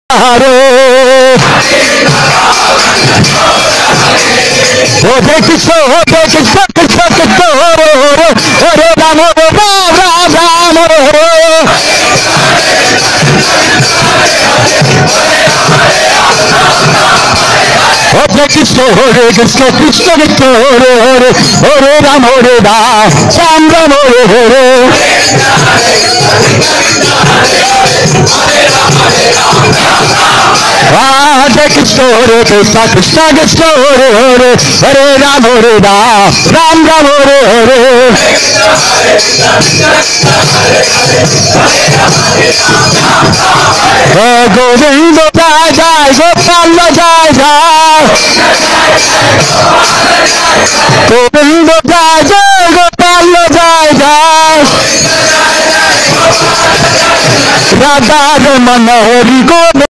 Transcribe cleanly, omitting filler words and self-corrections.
Hare Krishna, Krishna Krishna, Hare Ram, Ram Ram, Hare Krishna, Krishna Krishna, Hare Ram, Ram Ram, Hare Hare Krishna, Krishna Krishna, Hare Ram, Ram Ram, Hare Govind Jai Jai, Gopal Jai Jai, Govind Jai Jai, Gopal Jai Jai, Radha Ramana Hari Govind.